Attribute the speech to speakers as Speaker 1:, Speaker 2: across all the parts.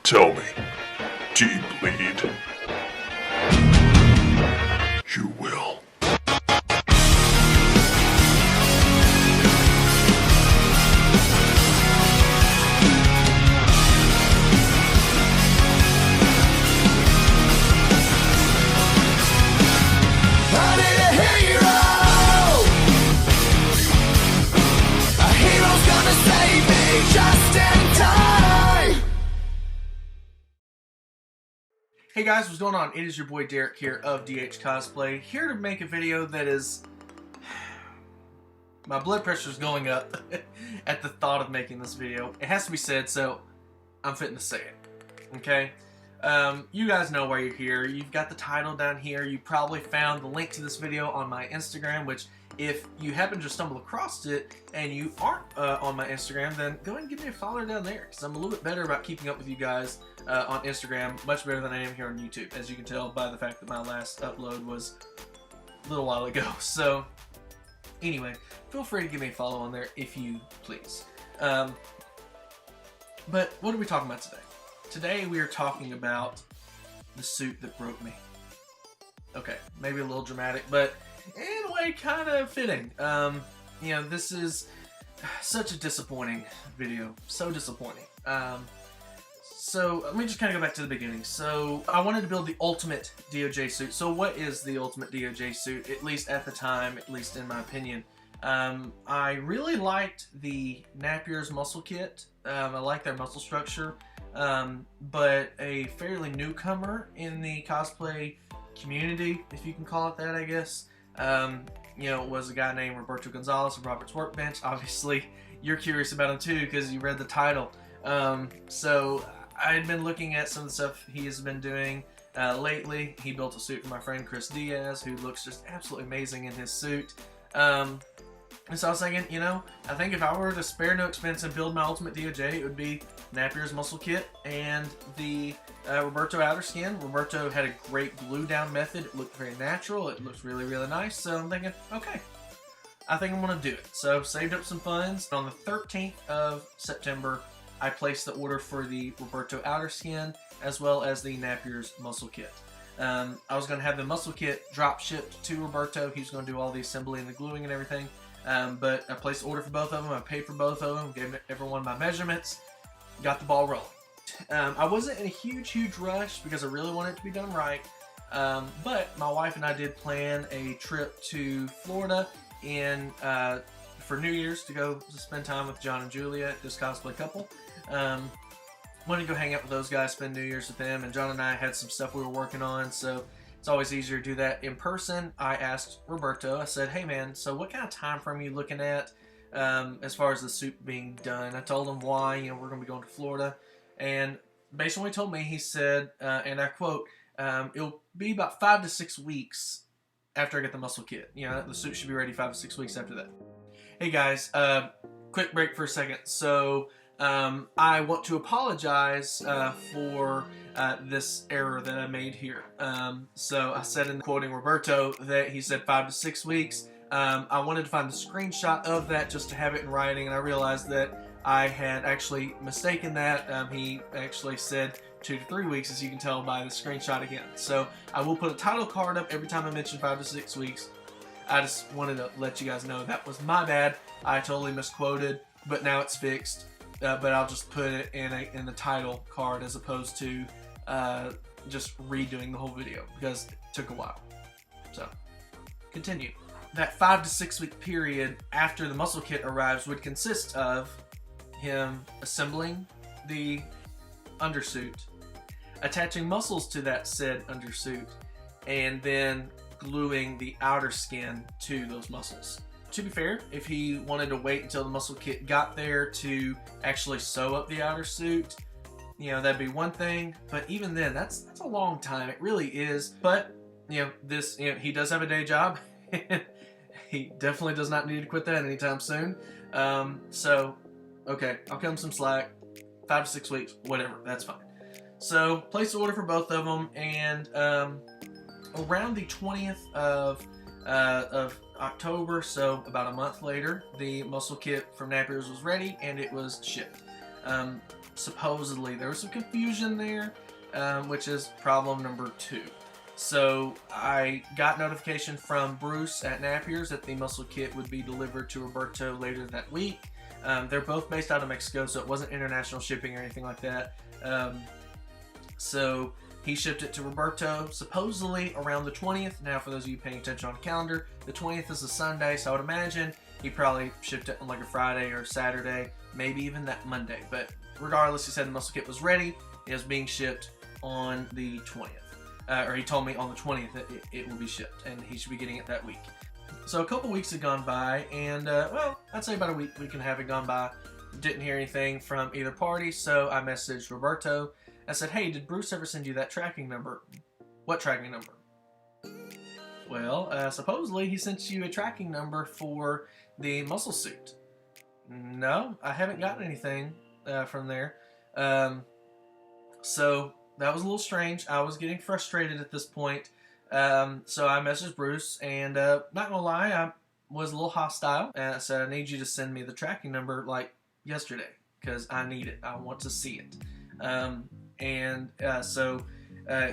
Speaker 1: Tell me, do you bleed? You will.
Speaker 2: Hey guys, what's going on? It is your boy Derek here of DH Cosplay, here to make a video that is... My blood pressure is going up at the thought of making this video. It has to be said, so I'm fitting to say it. Okay? You guys know why you're here. You've got the title down here. You probably found the link to this video on my Instagram, which if you happen to stumble across it and you aren't on my Instagram, then go ahead and give me a follow down there, because I'm a little bit better about keeping up with you guys on Instagram, much better than I am here on YouTube, as you can tell by the fact that my last upload was a little while ago. So anyway, feel free to give me a follow on there if you please. But what are we talking about today? Today we are talking about the suit that broke me. Okay, maybe a little dramatic, but in a way kind of fitting. You know, this is such a disappointing video. So disappointing. So let me just kind of go back to the beginning. So I wanted to build the ultimate DOJ suit. So what is the ultimate DOJ suit? At least at the time, at least in my opinion. I really liked the Napier's muscle kit. I like their muscle structure. But a fairly newcomer in the cosplay community, if you can call it that, I guess, you know, was a guy named Roberto Gonzalez of Robert's Workbench. Obviously, you're curious about him too because you read the title. So I had been looking at some of the stuff he has been doing lately. He built a suit for my friend Chris Diaz, who looks just absolutely amazing in his suit. And so I was thinking, you know, I think if I were to spare no expense and build my ultimate DOJ, it would be Napier's muscle kit and the Roberto outer skin. Roberto had a great glue down method. It looked very natural. It looks really, really nice. So I'm thinking, okay, I think I'm going to do it. So saved up some funds. On the 13th of September, I placed the order for the Roberto outer skin as well as the Napier's muscle kit. I was going to have the muscle kit drop shipped to Roberto. He's going to do all the assembly and the gluing and everything. But I placed the order for both of them. I paid for both of them, gave everyone my measurements, got the ball rolling. I wasn't in a huge rush because I really wanted it to be done right. But my wife and I did plan a trip to Florida for New Year's to go spend time with John and Julia, this cosplay couple. Wanted to go hang out with those guys, spend New Year's with them, and John and I had some stuff we were working on, so it's always easier to do that in person. I asked Roberto, I said, hey man, so what kind of time frame are you looking at as far as the suit being done? I told him why, you know, we're going to be going to Florida, and based on what he told me, he said, and I quote, it'll be about 5 to 6 weeks after I get the muscle kit. You know, the suit should be ready 5 to 6 weeks after that. Hey guys, quick break for a second. So I want to apologize for this error that I made here. So I said in quoting Roberto that he said 5 to 6 weeks. I wanted to find the screenshot of that just to have it in writing, and I realized that I had actually mistaken that. He actually said 2 to 3 weeks, as you can tell by the screenshot again. So I will put a title card up every time I mention 5 to 6 weeks. I just wanted to let you guys know that was my bad. I totally misquoted, but now it's fixed. But I'll just put it in the title card as opposed to just redoing the whole video because it took a while. So, continue. That 5 to 6 week period after the muscle kit arrives would consist of him assembling the undersuit, attaching muscles to that said undersuit, and then gluing the outer skin to those muscles. To be fair, if he wanted to wait until the muscle kit got there to actually sew up the outer suit, you know, that'd be one thing. But even then, that's a long time. It really is. But, you know, he does have a day job. He definitely does not need to quit that anytime soon. So, okay, I'll cut him some slack. 5 to 6 weeks, whatever, that's fine. So, place the order for both of them, and around the 20th of October, so about a month later, the muscle kit from Napier's was ready and it was shipped. supposedly there was some confusion there, which is problem number 2. So I got notification from Bruce at Napier's that the muscle kit would be delivered to Roberto later that week. They're both based out of Mexico, so it wasn't international shipping or anything like that. So he shipped it to Roberto supposedly around the 20th. Now, for those of you paying attention on the calendar, the 20th is a Sunday, so I would imagine he probably shipped it on like a Friday or Saturday, maybe even that Monday. But regardless, he said the muscle kit was ready. It was being shipped on the 20th. Or he told me on the 20th that it will be shipped, and he should be getting it that week. So a couple weeks had gone by, and well, I'd say about a week and a half had gone by. Didn't hear anything from either party, so I messaged Roberto. I said, hey, did Bruce ever send you that tracking number? What tracking number? Well, supposedly he sent you a tracking number for the muscle suit. No, I haven't gotten anything from there. So that was a little strange. I was getting frustrated at this point. So I messaged Bruce, and not gonna lie, I was a little hostile. And I said, I need you to send me the tracking number like yesterday, because I need it. I want to see it. So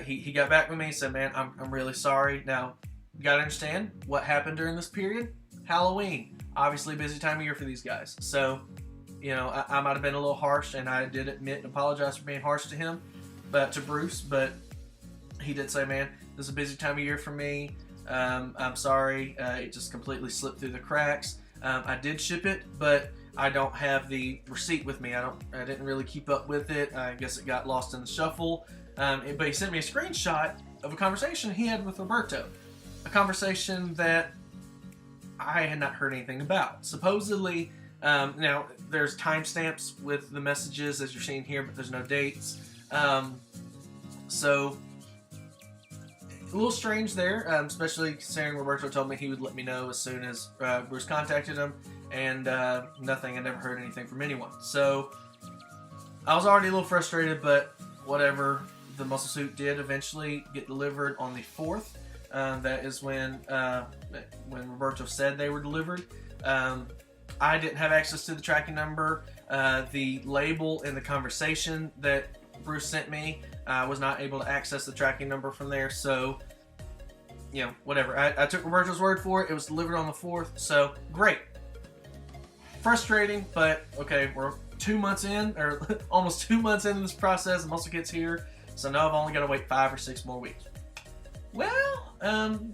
Speaker 2: he got back with me and said, man, I'm really sorry. Now, you gotta understand what happened during this period. Halloween, obviously busy time of year for these guys. So, you know, I might have been a little harsh, and I did admit and apologize for being harsh to him, to Bruce, but he did say, man, this is a busy time of year for me. I'm sorry. It just completely slipped through the cracks. I did ship it, but I don't have the receipt with me. I didn't really keep up with it. I guess it got lost in the shuffle. But he sent me a screenshot of a conversation he had with Roberto. A conversation that I had not heard anything about. Supposedly, now there's timestamps with the messages as you're seeing here, but there's no dates. So a little strange there, especially considering Roberto told me he would let me know as soon as Bruce contacted him, and nothing. I never heard anything from anyone. So I was already a little frustrated, but whatever. The muscle suit did eventually get delivered on the 4th. That is when Roberto said they were delivered. I didn't have access to the tracking number. The label in the conversation that Bruce sent me, I was not able to access the tracking number from there, so, you know, whatever. I took Roberto's word for it. It was delivered on the 4th, so great. Frustrating, but okay, we're 2 months in, or almost 2 months into this process. The muscle kit's here, so now I've only got to wait 5 or 6 more weeks. Well,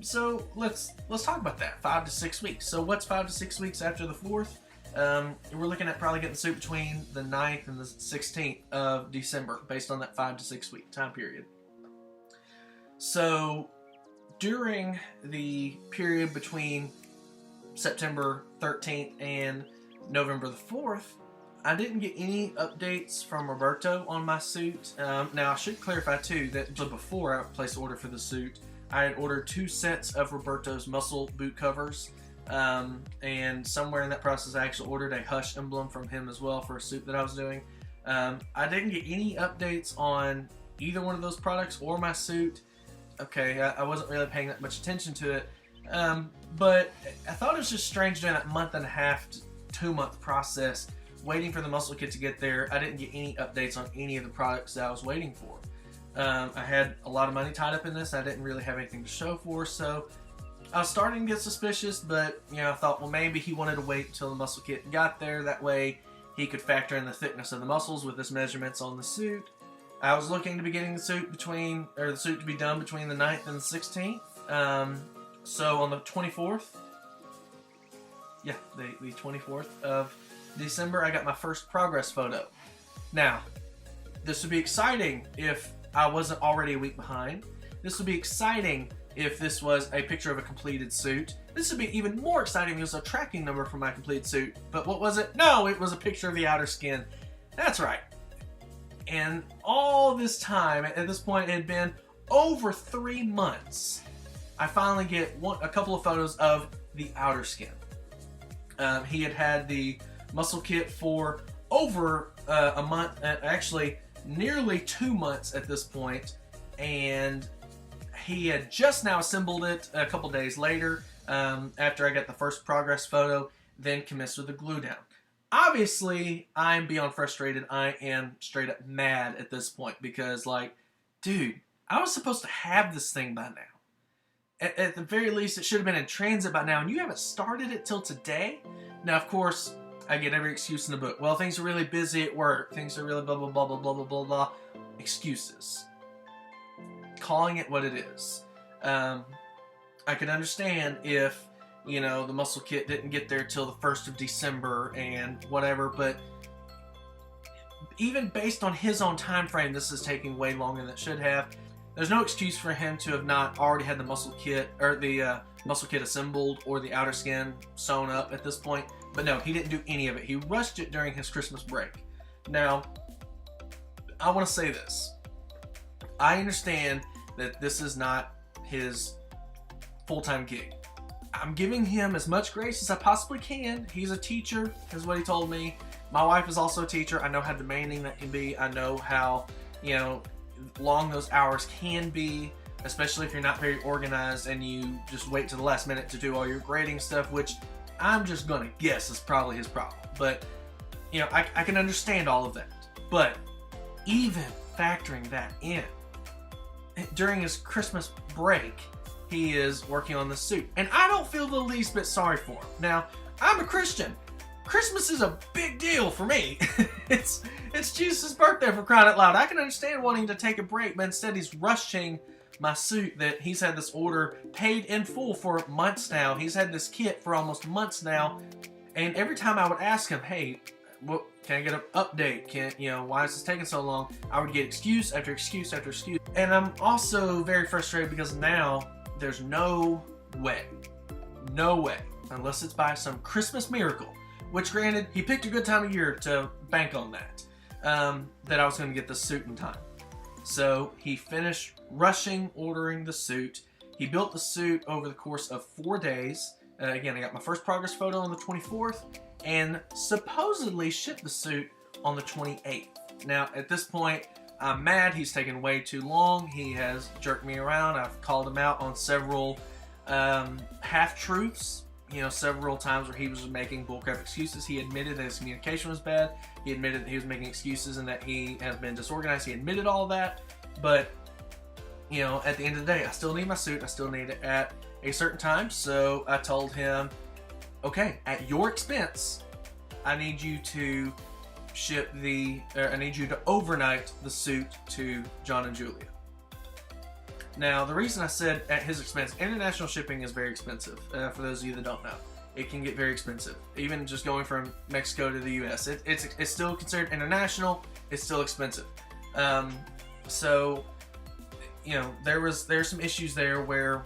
Speaker 2: so let's talk about that. 5 to 6 weeks. So what's 5 to 6 weeks after the 4th? We're looking at probably getting the suit between the 9th and the 16th of December, based on that 5 to 6 week time period. So during the period between September 13th and November the 4th, I didn't get any updates from Roberto on my suit. Now, I should clarify too that before I placed the order for the suit, I had ordered 2 sets of Roberto's muscle boot covers. And somewhere in that process, I actually ordered a Hush emblem from him as well for a suit that I was doing. I didn't get any updates on either one of those products or my suit. Okay, I wasn't really paying that much attention to it. But I thought it was just strange during that month and a half to 2 month process, waiting for the muscle kit to get there. I didn't get any updates on any of the products that I was waiting for. I had a lot of money tied up in this. I didn't really have anything to show for, so I was starting to get suspicious, but, you know, I thought, well, maybe he wanted to wait until the muscle kit got there. That way he could factor in the thickness of the muscles with his measurements on the suit. I was looking to be getting the suit to be done between the 9th and the 16th. So on the 24th, yeah, the 24th of December, I got my first progress photo. Now, this would be exciting if I wasn't already a week behind. This would be exciting if this was a picture of a completed suit. This would be even more exciting if it was a tracking number for my completed suit. But what was it? No, it was a picture of the outer skin. That's right. And all this time, at this point, it had been over 3 months. I finally get a couple of photos of the outer skin. He had the muscle kit for over a month, actually nearly 2 months at this point, and he had just now assembled it a couple days later, after I got the first progress photo, then commenced with the glue down. Obviously, I'm beyond frustrated. I am straight up mad at this point because, like, dude, I was supposed to have this thing by now. At the very least, it should have been in transit by now, and you haven't started it till today? Now, of course, I get every excuse in the book. Well, things are really busy at work. Things are really blah, blah, blah, blah, blah, blah, blah, blah. Excuses. Calling it what it is. I can understand if, you know, the muscle kit didn't get there till the 1st of December and whatever, but even based on his own time frame, this is taking way longer than it should have. There's no excuse for him to have not already had the muscle kit, or the muscle kit assembled, or the outer skin sewn up at this point. But no, he didn't do any of it. He rushed it during his Christmas break. Now, I want to say this. I understand that this is not his full-time gig. I'm giving him as much grace as I possibly can. He's a teacher, is what he told me. My wife is also a teacher. I know how demanding that can be. I know how, you know, long those hours can be, especially if you're not very organized and you just wait to the last minute to do all your grading stuff, which I'm just gonna guess is probably his problem. But, you know, I can understand all of that. But even factoring that in, during his Christmas break, he is working on the suit. And I don't feel the least bit sorry for him. Now, I'm a Christian. Christmas is a big deal for me. It's Jesus' birthday, for crying out loud. I can understand wanting to take a break, but instead he's rushing my suit that he's had this order paid in full for months now. He's had this kit for almost months now. And every time I would ask him, hey, what, can I get an update? Why is this taking so long? I would get excuse after excuse after excuse. And I'm also very frustrated because now there's no way, unless it's by some Christmas miracle, which granted, he picked a good time of year to bank on that, that I was going to get the suit in time. So he finished rushing ordering the suit. He built the suit over the course of 4 days. Again, I got my first progress photo on the 24th and supposedly shipped the suit on the 28th. Now, at this point, I'm mad. He's taken way too long. He has jerked me around. I've called him out on several half-truths. You know, several times where he was making bullcrap excuses. He admitted that his communication was bad. He admitted that he was making excuses and that he has been disorganized. He admitted all that. But, you know, at the end of the day, I still need my suit. I still need it at a certain time. So I told him, okay, at your expense, I need you to I need you to overnight the suit to John and Julia. Now, the reason I said at his expense, international shipping is very expensive. For those of you that don't know, it can get very expensive. Even just going from Mexico to the U.S., it's still considered international. It's still expensive. So, you know, there's some issues there where,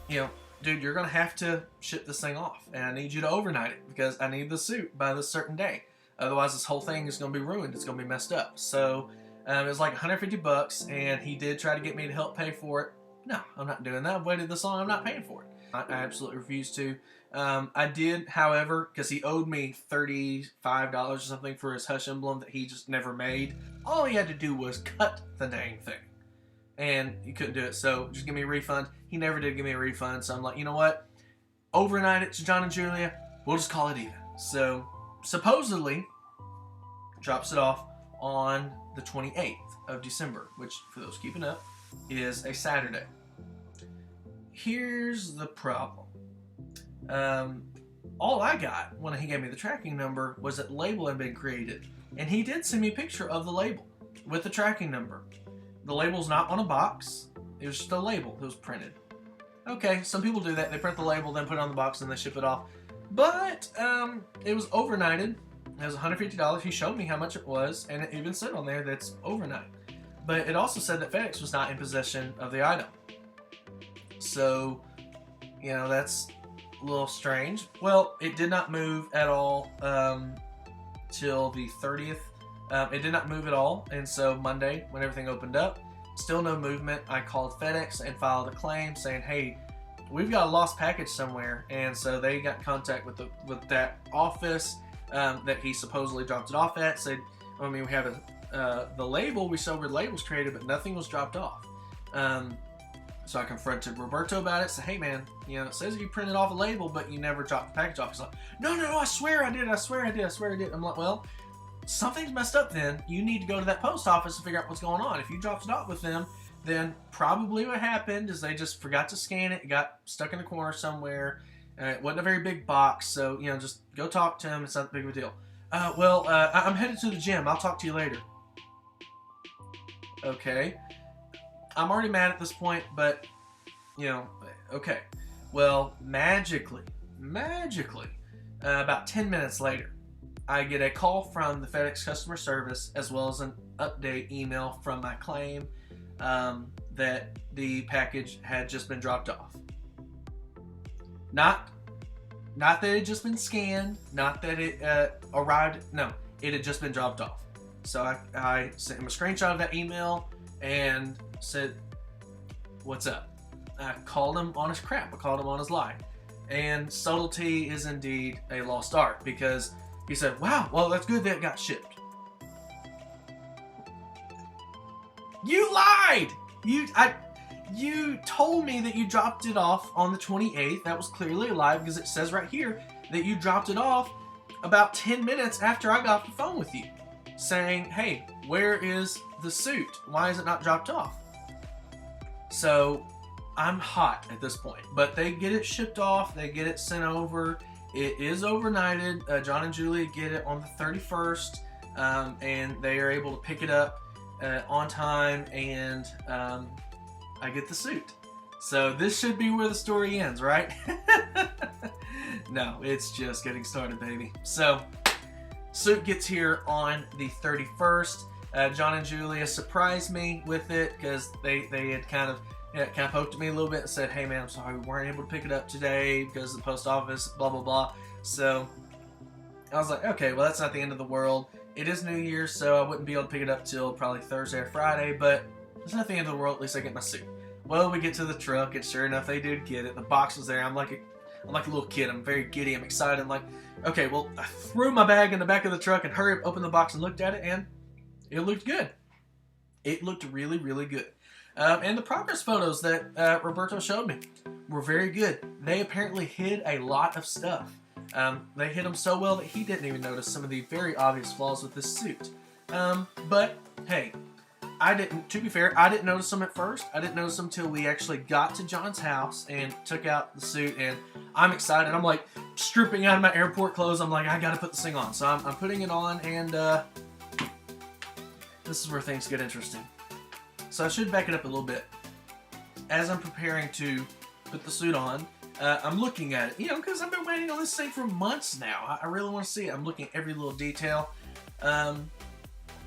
Speaker 2: you know, dude, you're gonna have to ship this thing off, and I need you to overnight it because I need the suit by this certain day. Otherwise, this whole thing is gonna be ruined. It's gonna be messed up. So. It was like $150, and he did try to get me to help pay for it. No, I'm not doing that. I've waited this long. I'm not paying for it. I absolutely refuse to. I did, however, because he owed me $35 or something for his Hush emblem that he just never made. All he had to do was cut the dang thing, and he couldn't do it. So just give me a refund. He never did give me a refund. So I'm like, you know what? Overnight it to John and Julia. We'll just call it even. So supposedly drops it off on the 28th of December, which, for those keeping up, is a Saturday. Here's the problem. All I got when he gave me the tracking number was that the label had been created. And he did send me a picture of the label with the tracking number. The label's not on a box. It was just a label that was printed. Okay, some people do that. They print the label, then put it on the box, and they ship it off. But it was overnighted. It was $150. He showed me how much it was, and it even said on there that it's overnight. But it also said that FedEx was not in possession of the item. So, you know, that's a little strange. Well, it did not move at all till the 30th. It did not move at all, and so Monday, when everything opened up, still no movement. I called FedEx and filed a claim saying, hey, we've got a lost package somewhere. And so they got in contact with that office that he supposedly dropped it off at. Said, I mean, we have the label, we saw where the label was created, but nothing was dropped off. So I confronted Roberto about it. Said, hey man, you know, it says you printed off a label, but you never dropped the package off. He's like, no, I swear I did. I swear I did. I'm like, well, something's messed up then. You need to go to that post office and figure out what's going on. If you dropped it off with them, then probably what happened is they just forgot to scan it. It got stuck in the corner somewhere. It wasn't a very big box, so, you know, just go talk to them. It's not that big of a deal. I'm headed to the gym. I'll talk to you later. Okay. I'm already mad at this point, but, you know, okay. Well, magically, about 10 minutes later, I get a call from the FedEx customer service as well as an update email from my claim that the package had just been dropped off. Not that it had just been scanned, not that it arrived. No, it had just been dropped off. So I sent him a screenshot of that email and said, what's up? I called him on his crap. I called him on his lie. And subtlety is indeed a lost art, because he said, wow, well, that's good that it got shipped. You lied! You told me that you dropped it off on the 28th. That was clearly a lie, because it says right here that you dropped it off about 10 minutes after I got off the phone with you, saying, hey, where is the suit? Why is it not dropped off? So I'm hot at this point, but they get it shipped off. They get it sent over. It is overnighted. John and Julie get it on the 31st, and they are able to pick it up on time, and I get the suit. So this should be where the story ends, right? No, it's just getting started, baby. So suit gets here on the 31st. John and Julia surprised me with it, because they had kind of poked at me a little bit and said, hey man, I'm sorry we weren't able to pick it up today because the post office, blah blah blah. So I was like, okay, well, that's not the end of the world. It is New Year's, so I wouldn't be able to pick it up till probably Thursday or Friday, but it's not the end of the world. At least I get my suit. Well, we get to the truck, and sure enough, they did get it. The box was there. I'm like a little kid. I'm very giddy. I'm excited. I'm like, okay, well, I threw my bag in the back of the truck and hurried up, opened the box and looked at it, and it looked good. It looked really, really good. And the progress photos that Roberto showed me were very good. They apparently hid a lot of stuff. They hid them so well that he didn't even notice some of the very obvious flaws with this suit. But, hey, to be fair, I didn't notice them at first. I didn't notice them until we actually got to John's house and took out the suit, and I'm excited. I'm like stripping out of my airport clothes. I'm like, I gotta put this thing on. So I'm putting it on, and this is where things get interesting. So I should back it up a little bit. As I'm preparing to put the suit on, I'm looking at it, because I've been waiting on this thing for months now. I really want to see it. I'm looking at every little detail. And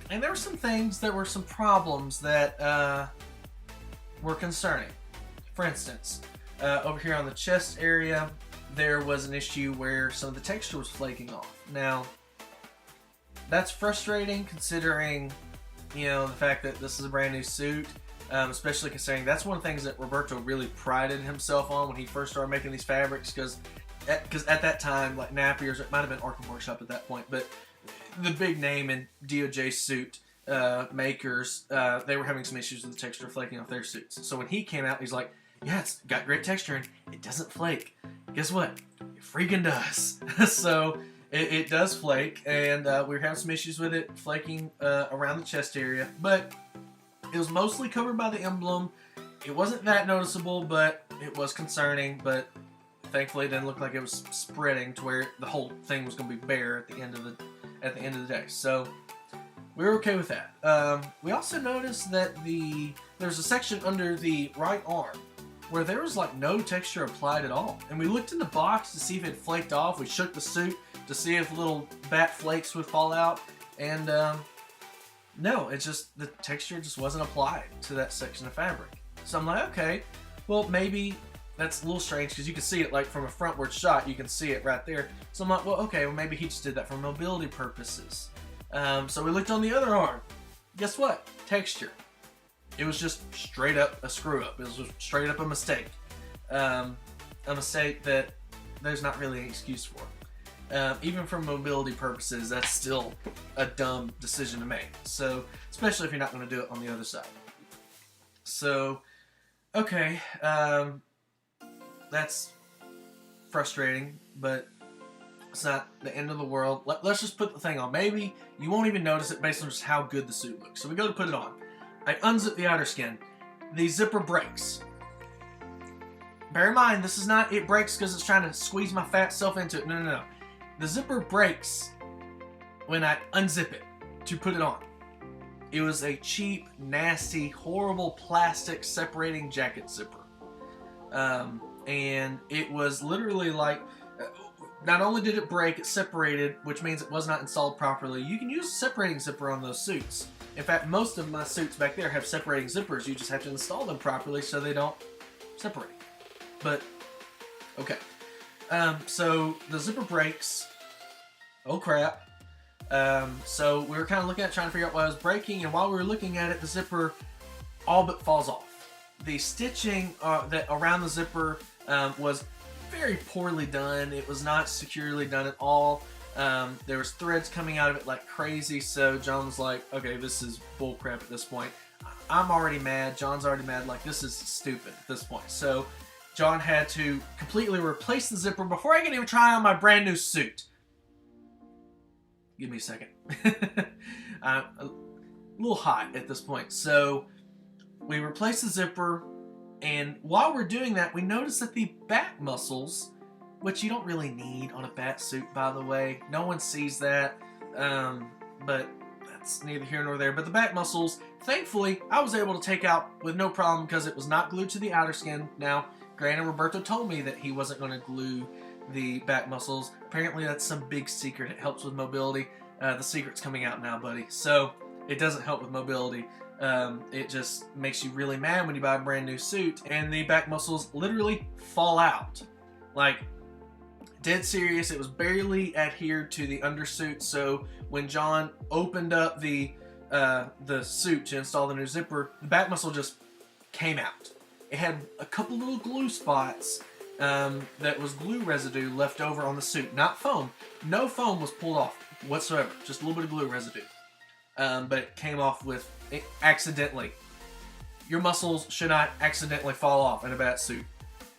Speaker 2: there were some things, there were some problems that were concerning. For instance, over here on the chest area, there was an issue where some of the texture was flaking off. Now, that's frustrating considering, the fact that this is a brand new suit, especially considering that's one of the things that Roberto really prided himself on when he first started making these fabrics, because at that time, like Napier's, it might have been Arkham Workshop at that point, but the big name in Doj Suit makers, they were having some issues with the texture flaking off their suits. So when he came out, he's like, yeah, it's got great texture and it doesn't flake. Guess what? It freaking does. So it does flake, and we were having some issues with it flaking around the chest area, but it was mostly covered by the emblem. It wasn't that noticeable, but it was concerning, but thankfully it didn't look like it was spreading to where the whole thing was going to be bare at the end of the day. So we were okay with that. We also noticed that there's a section under the right arm where there was like no texture applied at all. And we looked in the box to see if it flaked off. We shook the suit to see if little bat flakes would fall out. And no, it's just the texture just wasn't applied to that section of fabric. So I'm like, okay, well, maybe that's a little strange, because you can see it like from a frontward shot, you can see it right there. So I'm like, well, okay, well, maybe he just did that for mobility purposes. So we looked on the other arm. Guess what? Texture. It was just straight up a screw up. It was just straight up a mistake. A mistake that there's not really an excuse for. Even for mobility purposes, that's still a dumb decision to make. So, especially if you're not going to do it on the other side. So, Okay, that's frustrating, but it's not the end of the world. Let's just put the thing on. Maybe you won't even notice it based on just how good the suit looks. So we go to put it on. I unzip the outer skin. The zipper breaks. Bear in mind, this is not it breaks because it's trying to squeeze my fat self into it. No. The zipper breaks when I unzip it to put it on. It was a cheap, nasty, horrible plastic separating jacket zipper. And it was literally like, not only did it break, it separated, which means it was not installed properly. You can use a separating zipper on those suits. In fact, most of my suits back there have separating zippers. You just have to install them properly so they don't separate. But, okay. So the zipper breaks. Oh crap. So we were kind of looking at trying to figure out why it was breaking, and while we were looking at it, the zipper all but falls off. The stitching that around the zipper was very poorly done. It was not securely done at all. There was threads coming out of it like crazy, so John was like, okay, this is bullcrap at this point. I'm already mad, John's already mad, like this is stupid at this point. So John had to completely replace the zipper before I could even try on my brand new suit. Give me a second. I'm a little hot at this point. So we replaced the zipper, and while we're doing that, we notice that the back muscles, which you don't really need on a bat suit, by the way. No one sees that, but that's neither here nor there. But the back muscles, thankfully, I was able to take out with no problem because it was not glued to the outer skin. Now, granted, Roberto told me that he wasn't going to glue the back muscles. Apparently, that's some big secret. It helps with mobility. The secret's coming out now, buddy. So, it doesn't help with mobility. It just makes you really mad when you buy a brand new suit and the back muscles literally fall out. Like, dead serious. It was barely adhered to the undersuit, so when John opened up the suit to install the new zipper, the back muscle just came out. It had a couple little glue spots that was glue residue left over on the suit, not foam. No foam was pulled off whatsoever, just a little bit of glue residue. But it came off with it accidentally. Your muscles should not accidentally fall off in a bat suit,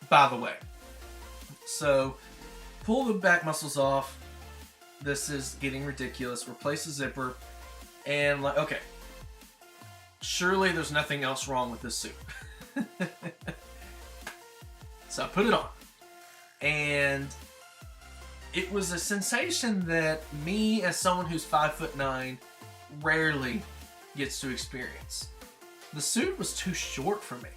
Speaker 2: by the way. So, pull the back muscles off. This is getting ridiculous. Replace the zipper. And like, okay. Surely there's nothing else wrong with this suit. So I put it on. And it was a sensation that me, as someone who's 5'9", rarely gets to experience. The suit was too short for me.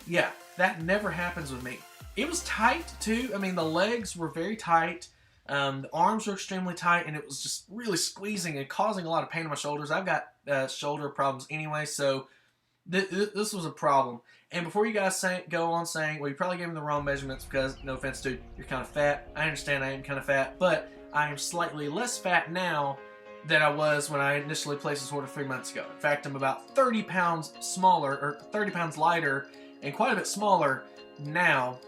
Speaker 2: Yeah, that never happens with me. It was tight too. I mean, the legs were very tight. The arms were extremely tight, and it was just really squeezing and causing a lot of pain in my shoulders. I've got shoulder problems anyway, so this was a problem. And before you guys go on saying, well, you probably gave me the wrong measurements because, no offense, dude, you're kind of fat. I understand I am kind of fat, but I am slightly less fat now than I was when I initially placed this order 3 months ago. In fact, I'm about 30 pounds smaller, or 30 pounds lighter, and quite a bit smaller now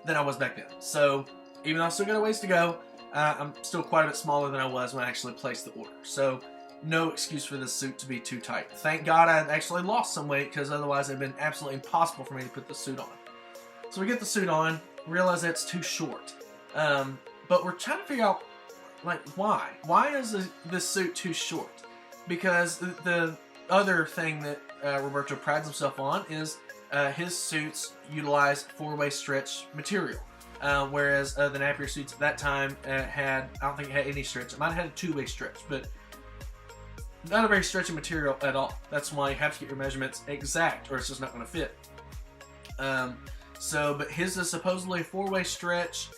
Speaker 2: than I was back then. So, even though I've still got a ways to go, I'm still quite a bit smaller than I was when I actually placed the order. So, no excuse for this suit to be too tight. Thank God I actually lost some weight, because otherwise it would have been absolutely impossible for me to put the suit on. So we get the suit on, realize that it's too short. But we're trying to figure out, like, why? Why is this suit too short? Because the other thing that Roberto prides himself on is his suits utilize 4-way stretch material. Whereas the Napier suits at that time had, I don't think it had any stretch. It might have had a 2-way stretch, but not a very stretchy material at all. That's why you have to get your measurements exact, or it's just not going to fit. But his is supposedly a 4-way stretch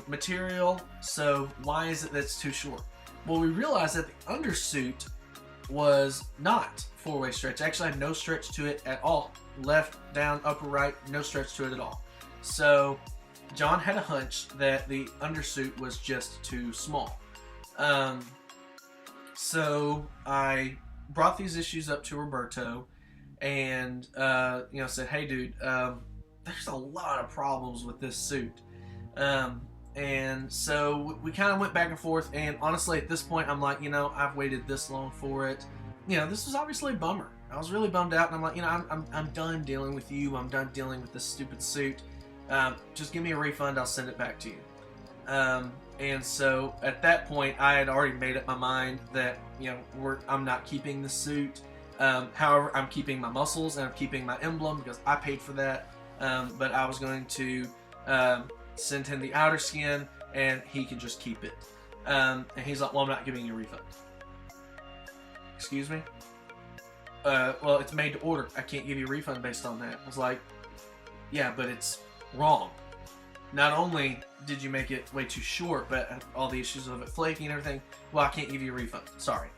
Speaker 2: material, so why is it that it's too short? Well, we realized that the undersuit was not 4-way stretch. It actually had no stretch to it at all. Left, down, upper, right, no stretch to it at all. So John had a hunch that the undersuit was just too small. So I brought these issues up to Roberto and said, hey dude, there's a lot of problems with this suit. And so we kind of went back and forth, and honestly at this point I'm like, I've waited this long for it. This was obviously a bummer. I was really bummed out, and I'm like, you know, I'm done dealing with you. I'm done dealing with this stupid suit. Just give me a refund. I'll send it back to you. And so at that point, I had already made up my mind that, you know, I'm not keeping the suit. However, I'm keeping my muscles and I'm keeping my emblem because I paid for that. But I was going to send him the outer skin and he can just keep it. And he's like, well, I'm not giving you a refund. Excuse me? Well, it's made to order. I can't give you a refund based on that. I was like, yeah, but it's wrong. Not only did you make it way too short, but all the issues of it flaking and everything, well, I can't give you a refund. Sorry.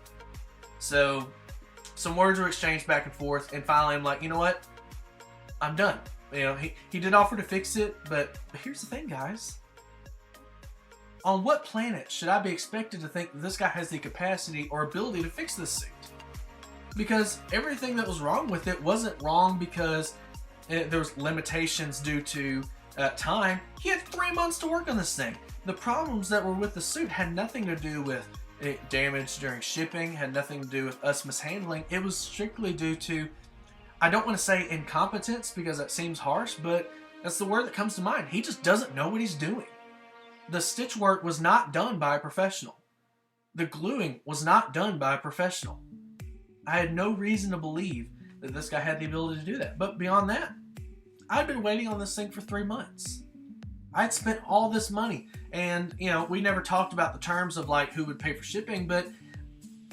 Speaker 2: So some words were exchanged back and forth, and finally I'm like, you know what? I'm done. You know, he did offer to fix it, but here's the thing, guys. On what planet should I be expected to think that this guy has the capacity or ability to fix this suit? Because everything that was wrong with it wasn't wrong because there was limitations due to time. He had 3 months to work on this thing. The problems that were with the suit had nothing to do with damage during shipping, had nothing to do with us mishandling. It was strictly due to, I don't want to say incompetence because that seems harsh, but that's the word that comes to mind. He just doesn't know what he's doing. The stitch work was not done by a professional. The gluing was not done by a professional. I had no reason to believe that this guy had the ability to do that. But beyond that, I'd been waiting on this thing for 3 months. I'd spent all this money, and you know, we never talked about the terms of like who would pay for shipping, but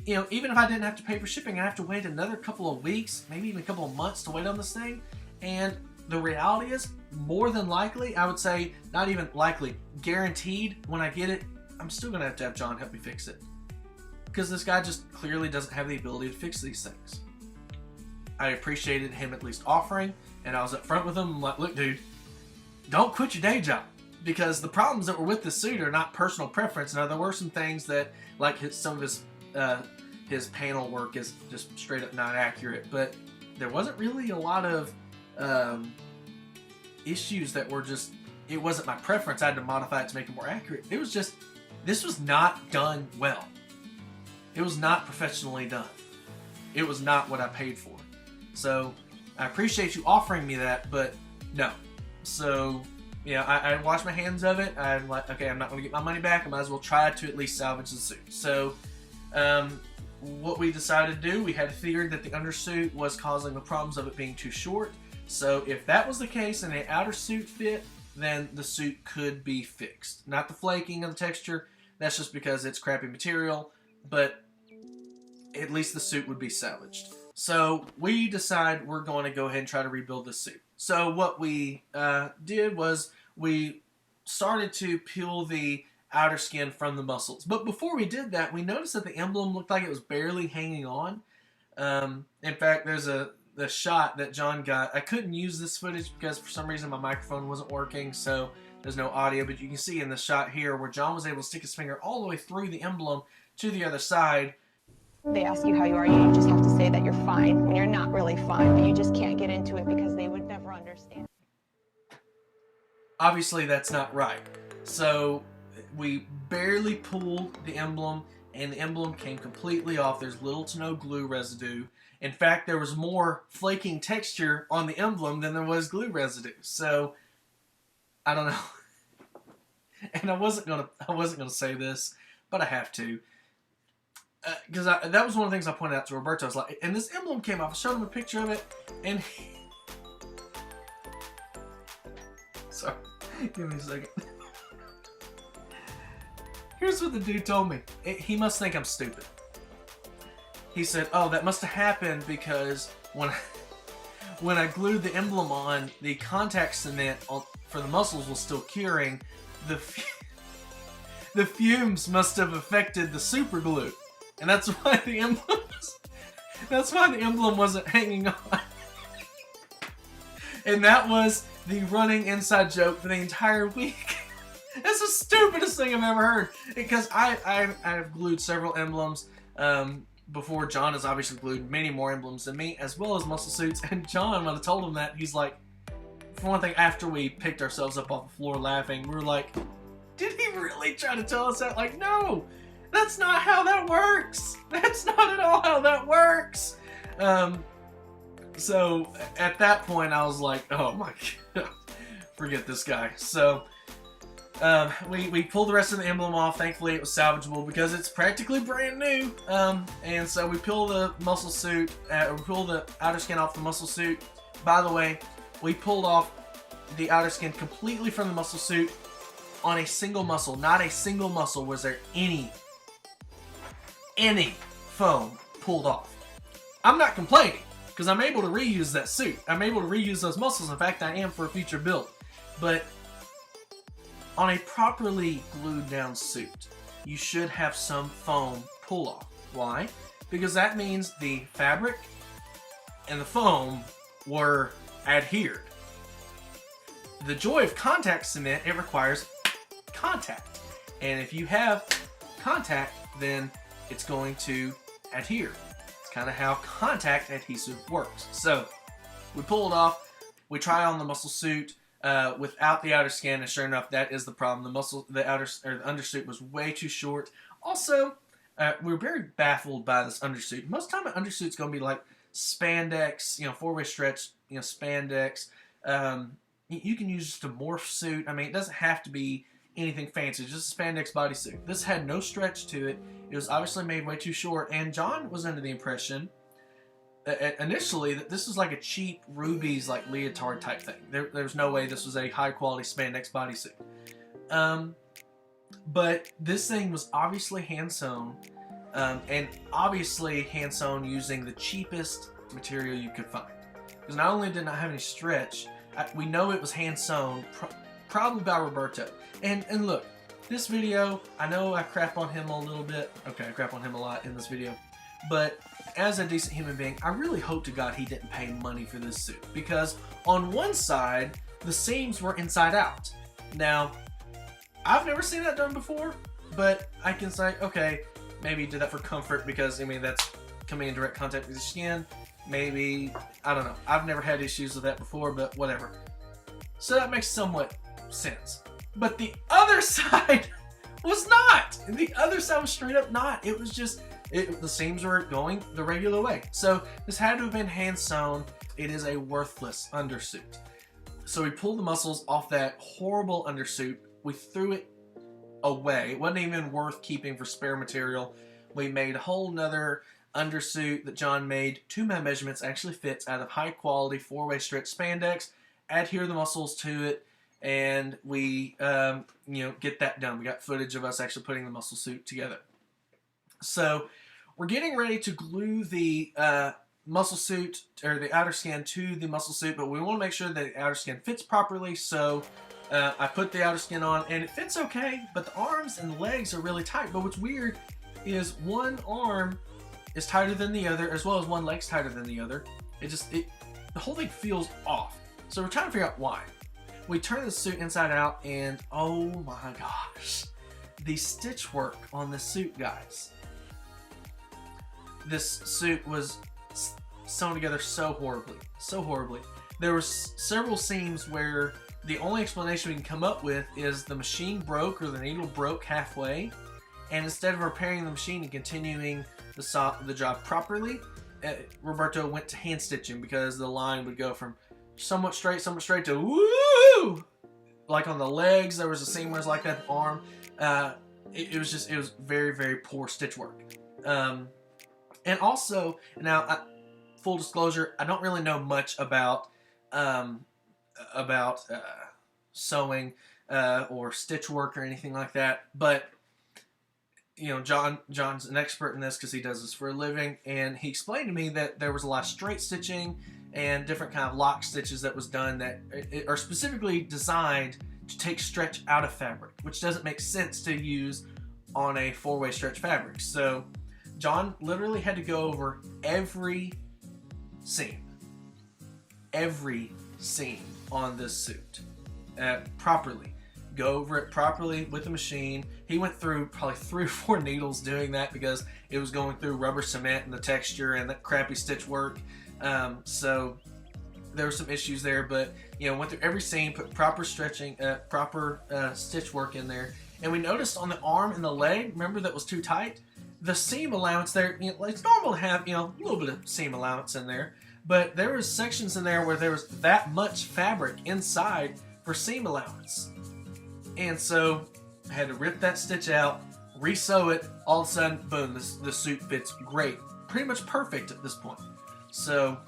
Speaker 2: you know, even if I didn't have to pay for shipping, I have to wait another couple of weeks, maybe even a couple of months to wait on this thing. And the reality is, more than likely, I would say, not even likely, guaranteed, when I get it, I'm still gonna have to have John help me fix it. Because this guy just clearly doesn't have the ability to fix these things. I appreciated him at least offering, and I was up front with him. I'm like, look, dude, don't quit your day job. Because the problems that were with the suit are not personal preference. Now, there were some things that, like some of his panel work is just straight up not accurate, but there wasn't really a lot of issues that were just, it wasn't my preference. I had to modify it to make it more accurate. It was just, this was not done well. It was not professionally done. It was not what I paid for. So I appreciate you offering me that, but no. So, you know, I washed my hands of it. I'm like, okay, I'm not going to get my money back. I might as well try to at least salvage the suit. So what we decided to do, we had figured that the undersuit was causing the problems of it being too short. So if that was the case and the outer suit fit, then the suit could be fixed. Not the flaking of the texture. That's just because it's crappy material. But at least the suit would be salvaged. So we decide we're going to go ahead and try to rebuild this suit. So what we did was we started to peel the outer skin from the muscles. But before we did that, we noticed that the emblem looked like it was barely hanging on. In fact, there's the shot that John got. I couldn't use this footage because for some reason my microphone wasn't working, so there's no audio. But you can see in the shot here where John was able to stick his finger all the way through the emblem to the other side.
Speaker 3: They ask you how you are, you just have to say that you're fine when you're not really fine, but you just can't get into it because they would never understand.
Speaker 2: Obviously, that's not right. So we barely pulled the emblem, and the emblem came completely off. There's little to no glue residue. In fact, there was more flaking texture on the emblem than there was glue residue. So I don't know. And I wasn't gonna say this, but I have to. Because that was one of the things I pointed out to Roberto. I was like, and this emblem came off. I showed him a picture of it, and sorry, give me a second. Here's what the dude told me. He must think I'm stupid. He said, "Oh, that must have happened because when I glued the emblem on, the contact cement for the muscles was still curing. The fumes must have affected the super glue." And that's why the emblem wasn't hanging on. And that was the running inside joke for the entire week. That's the stupidest thing I've ever heard. Because I've glued several emblems before. John has obviously glued many more emblems than me, as well as muscle suits. And John, when I told him that, he's like, for one thing, after we picked ourselves up off the floor laughing, we were like, did he really try to tell us that? Like, no! That's not how that works. That's not at all how that works. So at that point, I was like, oh my god, forget this guy. So we pulled the rest of the emblem off. Thankfully, it was salvageable because it's practically brand new. And so we pulled the muscle suit, we pulled the outer skin off the muscle suit. By the way, we pulled off the outer skin completely from the muscle suit on a single muscle. Not a single muscle was there any foam pulled off. I'm not complaining because I'm able to reuse that suit. I'm able to reuse those muscles. In fact, I am for a future build. But on a properly glued down suit, you should have some foam pull off. Why? Because that means the fabric and the foam were adhered. The joy of contact cement, it requires contact. And if you have contact, then it's going to adhere. It's kind of how contact adhesive works. So we pull it off, we try on the muscle suit without the outer skin, and sure enough, that is the problem. The undersuit was way too short. Also, we were very baffled by this undersuit. Most of the time, an undersuit's going to be like spandex, four-way stretch, spandex. You can use just a morph suit. I mean, it doesn't have to be anything fancy, just a spandex bodysuit. This had no stretch to it. It was obviously made way too short, and John was under the impression initially that this was like a cheap Ruby's like leotard type thing. There's no way this was a high quality spandex bodysuit. But this thing was obviously hand sewn, and obviously hand sewn using the cheapest material you could find. Because not only did it not have any stretch, we know it was hand sewn, probably by Roberto. And look, this video, I know I crap on him a little bit. Okay, I crap on him a lot in this video. But as a decent human being, I really hope to God he didn't pay money for this suit. Because on one side, the seams were inside out. Now, I've never seen that done before, but I can say, okay, maybe he did that for comfort because, I mean, that's coming in direct contact with the skin. Maybe, I don't know. I've never had issues with that before, but whatever. So that makes somewhat sense. But the other side was not. The other side was straight up not. It was just, the seams were going the regular way. So this had to have been hand sewn. It is a worthless undersuit. So we pulled the muscles off that horrible undersuit. We threw it away. It wasn't even worth keeping for spare material. We made a whole nother undersuit that John made to my measurements, actually fits, out of high quality 4-way stretch spandex. Adhere the muscles to it, and we get that done. We got footage of us actually putting the muscle suit together. So we're getting ready to glue the muscle suit, or the outer skin, to the muscle suit, but we want to make sure that the outer skin fits properly. So I put the outer skin on, and it fits okay, but the arms and the legs are really tight. But what's weird is one arm is tighter than the other, as well as one leg's tighter than the other. The whole thing feels off. So we're trying to figure out why. We turn the suit inside out, and oh my gosh, the stitch work on the suit, guys. This suit was sewn together so horribly. There were several seams where the only explanation we can come up with is the machine broke, or the needle broke halfway, and instead of repairing the machine and continuing the job properly, Roberto went to hand stitching, because the line would go from somewhat straight to woo! Like on the legs, there was a seam where it was like that arm. It was very, very poor stitch work. And also, now, full disclosure, I don't really know much about sewing or stitch work or anything like that, but John's an expert in this because he does this for a living, and he explained to me that there was a lot of straight stitching and different kind of lock stitches that was done that are specifically designed to take stretch out of fabric, which doesn't make sense to use on a 4-way stretch fabric. So John literally had to go over every seam on this suit properly. Go over it properly with the machine. He went through probably 3 or 4 needles doing that because it was going through rubber cement and the texture and the crappy stitch work. So there were some issues there, but went through every seam, put proper stretching, proper stitch work in there. And we noticed on the arm and the leg, remember that was too tight? The seam allowance there, it's normal to have a little bit of seam allowance in there, but there was sections in there where there was that much fabric inside for seam allowance. And so I had to rip that stitch out, re-sew it, all of a sudden, boom, the suit fits great. Pretty much perfect at this point. So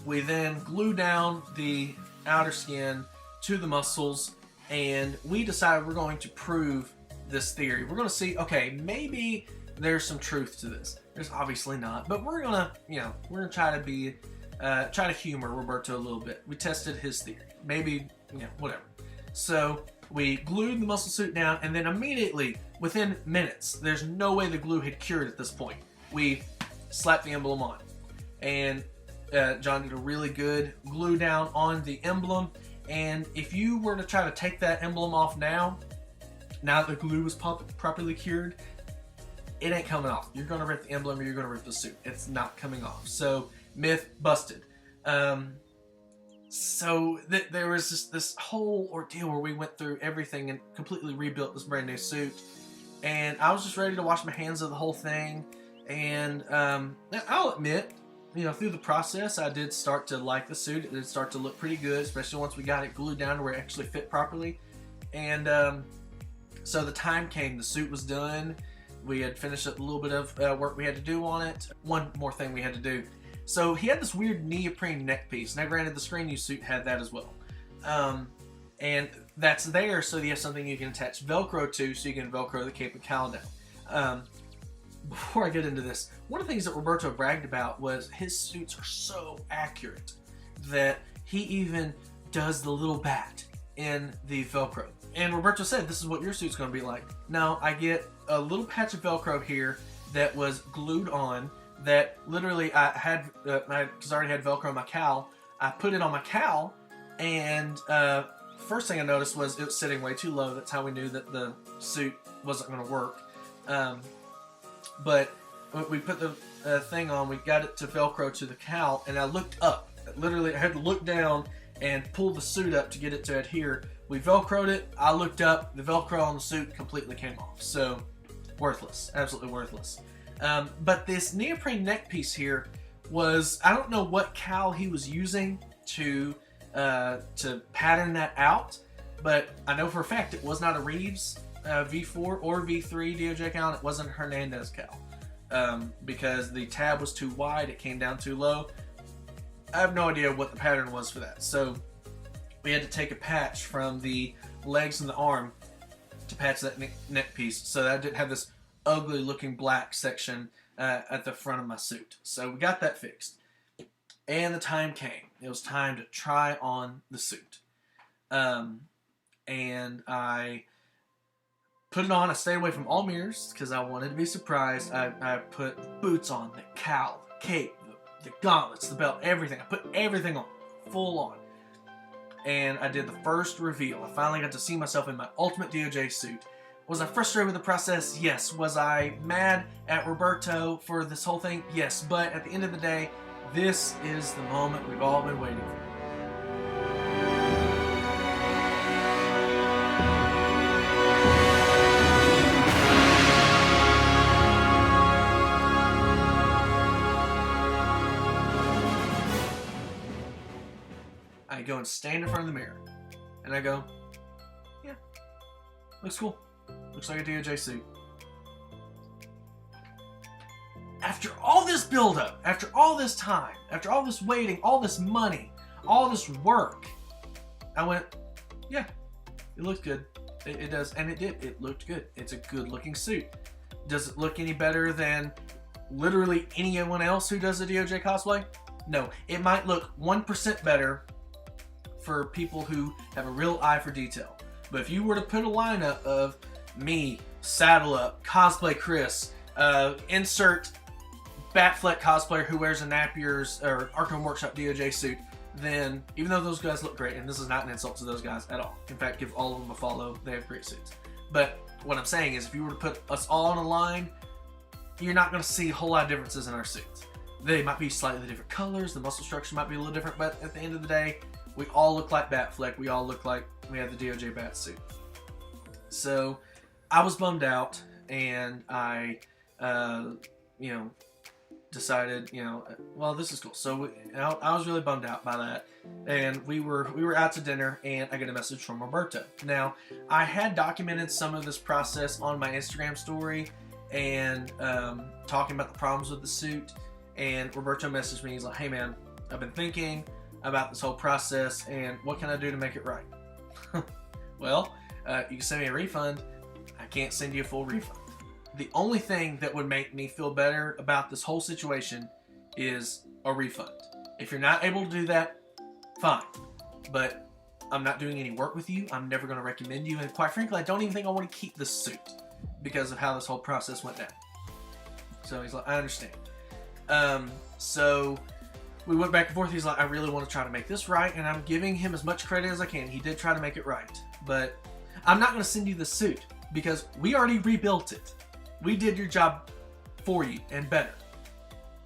Speaker 2: we then glue down the outer skin to the muscles, and we decided we're going to prove this theory. We're going to see, okay, maybe there's some truth to this. There's obviously not, but we're gonna, we're gonna try to be, try to humor Roberto a little bit. We tested his theory. Maybe, whatever. So we glued the muscle suit down, and then immediately, within minutes, there's no way the glue had cured at this point. We slapped the emblem on, and John did a really good glue down on the emblem. And if you were to try to take that emblem off now that the glue was properly cured, it ain't coming off. You're gonna rip the emblem or you're gonna rip the suit. It's not coming off. So myth busted. So there was just this whole ordeal where we went through everything and completely rebuilt this brand new suit. And I was just ready to wash my hands of the whole thing. And I'll admit, through the process, I did start to like the suit. It did start to look pretty good, especially once we got it glued down to where it actually fit properly. And so the time came. The suit was done. We had finished up a little bit of work we had to do on it. One more thing we had to do. So he had this weird neoprene neck piece. Now granted, the Screen You suit had that as well. And that's there so you have something you can attach Velcro to, so you can Velcro the cape and cowl down. Before I get into this, one of the things that Roberto bragged about was his suits are so accurate that he even does the little bat in the Velcro. And Roberto said, this is what your suit's going to be like. Now, I get a little patch of Velcro here that was glued on, that literally I had, because I already had Velcro on my cowl. I put it on my cowl, and first thing I noticed was it was sitting way too low. That's how we knew that the suit wasn't going to work. But we put the thing on, we got it to Velcro to the cowl, and I looked up. Literally, I had to look down and pull the suit up to get it to adhere. We Velcroed it, I looked up, the Velcro on the suit completely came off. So, worthless. Absolutely worthless. But this neoprene neck piece here was, I don't know what cowl he was using to pattern that out, but I know for a fact it was not a Reeves V4 or V3 DOJ cowl. It wasn't a Hernandez cowl, because the tab was too wide, it came down too low. I have no idea what the pattern was for that. So we had to take a patch from the legs and the arm to patch that neck piece, so that I didn't have this ugly looking black section at the front of my suit. So we got that fixed, and the time came. It was time to try on the suit, and I put it on. I stayed away from all mirrors because I wanted to be surprised. I put the boots on, the cowl, the cape, the gauntlets, the belt, everything. I put everything on, full on. And I did the first reveal. I finally got to see myself in my ultimate DOJ suit. Was I frustrated with the process? Yes. Was I mad at Roberto for this whole thing? Yes. But at the end of the day, this is the moment we've all been waiting for. I go and stand in front of the mirror, and I go, yeah, looks cool. Looks like a DOJ suit. After all this buildup, after all this time, after all this waiting, all this money, all this work, I went, yeah, it looks good. It does, and it did. It looked good. It's a good-looking suit. Does it look any better than literally anyone else who does a DOJ cosplay? No. It might look 1% better for people who have a real eye for detail. But if you were to put a lineup of me, Saddle Up, Cosplay Chris, insert Batfleck cosplayer who wears a Napier's or Arkham Workshop DOJ suit, then even though those guys look great, and this is not an insult to those guys at all. In fact, give all of them a follow. They have great suits. But what I'm saying is, if you were to put us all on a line, you're not going to see a whole lot of differences in our suits. They might be slightly different colors, the muscle structure might be a little different, but at the end of the day, we all look like Batfleck. We all look like we have the DOJ bat suit. So I was bummed out, and I, decided, you know, well, this is cool. So I was really bummed out by that, and we were out to dinner, and I get a message from Roberto. Now, I had documented some of this process on my Instagram story, and talking about the problems with the suit. And Roberto messaged me. He's like, "Hey man, I've been thinking about this whole process, and what can I do to make it right?" Well, you can send me a refund. I can't send you a full refund. The only thing that would make me feel better about this whole situation is a refund. If you're not able to do that, fine. But I'm not doing any work with you. I'm never going to recommend you. And quite frankly, I don't even think I want to keep this suit because of how this whole process went down. So he's like, I understand. So we went back and forth. He's like, I really want to try to make this right. And I'm giving him as much credit as I can. He did try to make it right. But I'm not going to send you the suit because we already rebuilt it. We did your job for you and better.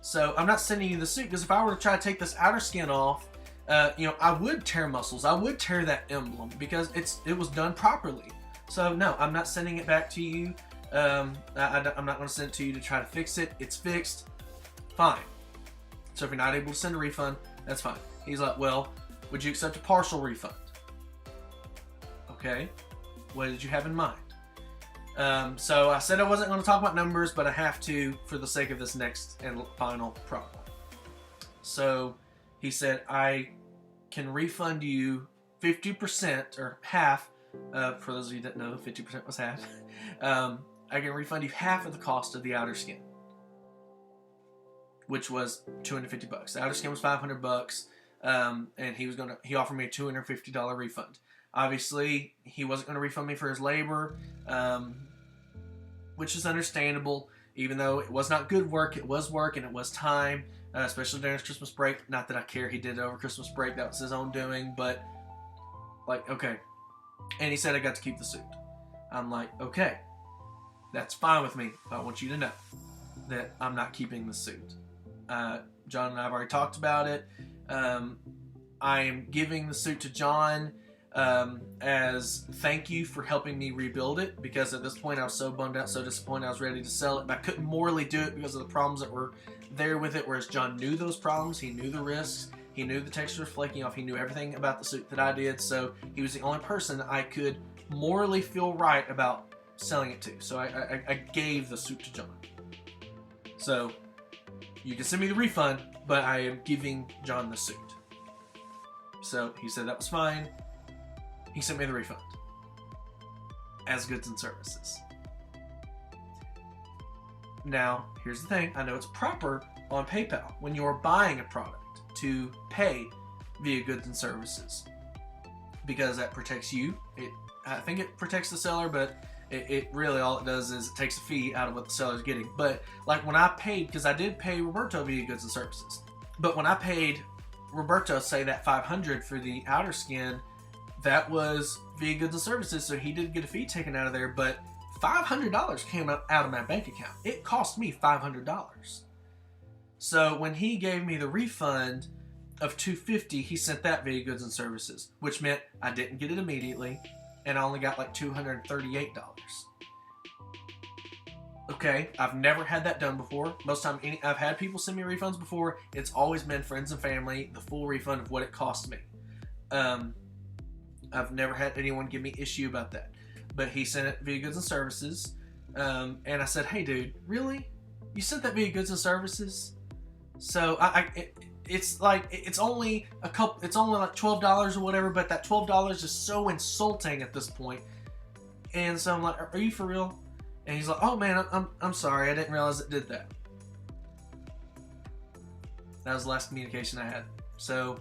Speaker 2: So I'm not sending you the suit because if I were to try to take this outer skin off, you know, I would tear muscles. I would tear that emblem because it was done properly. So no, I'm not sending it back to you. I'm not going to send it to you to try to fix it. It's fixed. Fine. So if you're not able to send a refund, that's fine. He's like, well, would you accept a partial refund? Okay. What did you have in mind? So I said I wasn't going to talk about numbers, but I have to for the sake of this next and final problem. So he said, I can refund you 50% or half. For those of you that know, 50% was half. I can refund you half of the cost of the outer skin, which was $250. The outer skin was $500, and he offered me a $250 refund. Obviously, he wasn't going to refund me for his labor, which is understandable. Even though it was not good work, it was work and it was time, especially during his Christmas break. Not that I care, he did it over Christmas break. That was his own doing, but like, okay. And he said I got to keep the suit. I'm like, okay, that's fine with me. But I want you to know that I'm not keeping the suit. John and I have already talked about it. I am giving the suit to John as thank you for helping me rebuild it, because at this point I was so bummed out, so disappointed. I was ready to sell it, but I couldn't morally do it because of the problems that were there with it, whereas John knew those problems. He knew the risks. He knew the texture flaking off. He knew everything about the suit that I did, so he was the only person I could morally feel right about selling it to. So I gave the suit to John. So you can send me the refund, but I am giving John the suit. So he said that was fine. He sent me the refund as goods and services. Now, here's the thing. I know it's proper on PayPal when you're buying a product to pay via goods and services, because that protects you. I think it protects the seller, but it really, all it does is it takes a fee out of what the seller's getting. But like when I paid, because I did pay Roberto via goods and services, but when I paid Roberto, say that $500 for the outer skin, that was via goods and services, so he did get a fee taken out of there, but $500 came out of my bank account. It cost me $500. So when he gave me the refund of $250, he sent that via goods and services, which meant I didn't get it immediately, and I only got like $238. Okay, I've never had that done before. Most time, I've had people send me refunds before. It's always been friends and family, the full refund of what it cost me. I've never had anyone give me issue about that. But he sent it via goods and services, and I said, "Hey, dude, really? You sent that via goods and services?" So it's like it's only like $12 or whatever, but that $12 is so insulting at this point. And so I'm like, "Are you for real?" And he's like, "Oh man, I'm sorry, I didn't realize it did that." That was the last communication I had. So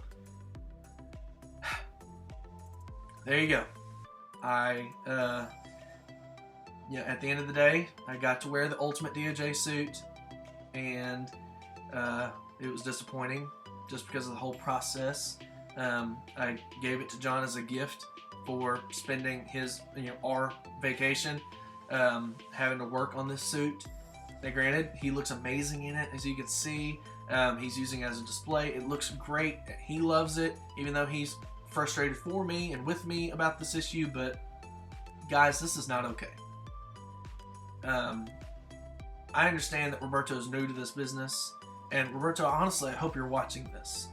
Speaker 2: there you go. At the end of the day, I got to wear the ultimate Doj suit, and it was disappointing just because of the whole process. I gave it to John as a gift for spending our vacation, having to work on this suit. Now, granted, he looks amazing in it, as you can see. He's using it as a display. It looks great. He loves it, even though he's frustrated for me and with me about this issue. But guys, this is not okay. I understand that Roberto is new to this business, And Roberto, honestly, I hope you're watching this.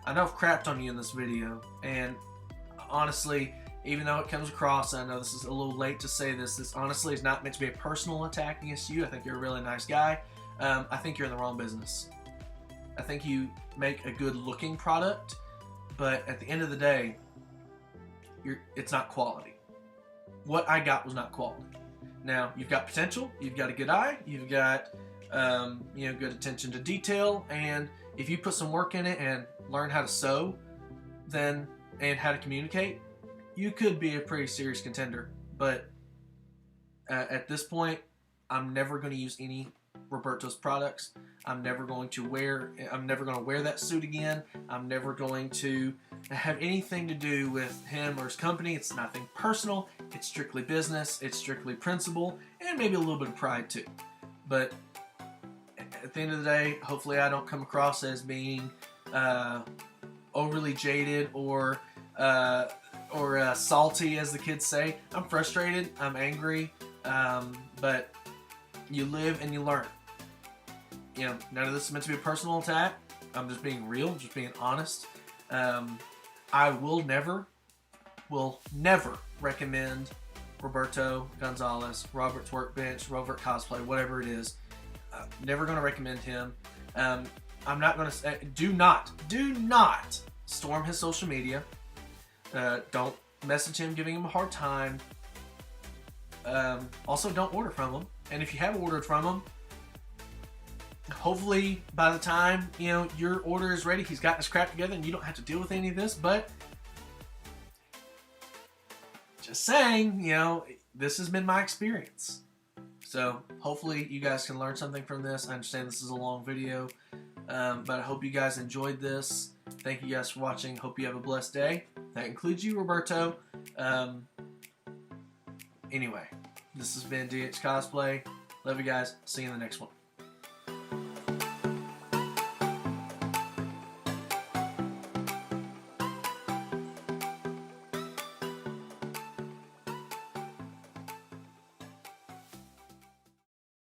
Speaker 2: I know I've crapped on you in this video, and honestly, even though it comes across, and I know this is a little late to say this, this honestly is not meant to be a personal attack against you. I think you're a really nice guy. I think you're in the wrong business. I think you make a good looking product, but at the end of the day, it's not quality. What I got was not quality. Now, you've got potential, you've got a good eye, you've got good attention to detail, and if you put some work in it and learn how to sew, and how to communicate, you could be a pretty serious contender. But at this point, I'm never going to use any Roberto's products. I'm never going to wear that suit again. I'm never going to have anything to do with him or his company. It's nothing personal. It's strictly business. It's strictly principle, and maybe a little bit of pride too. But at the end of the day, hopefully I don't come across as being overly jaded or salty, as the kids say. I'm frustrated. I'm angry. But you live and you learn. None of this is meant to be a personal attack. I'm just being real, just being honest. I will never recommend Roberto Gonzalez, Robert's Workbench, ROVRT Cosplay, whatever it is. Never going to recommend him. I'm not going to say, do not storm his social media. Don't message him giving him a hard time. Also, don't order from him. And if you have ordered from him, hopefully by the time your order is ready, he's gotten his crap together and you don't have to deal with any of this. But just saying, this has been my experience. So hopefully you guys can learn something from this. I understand this is a long video, but I hope you guys enjoyed this. Thank you guys for watching. Hope you have a blessed day. That includes you, Roberto. Anyway, this has been DH Cosplay. Love you guys. See you in the next one.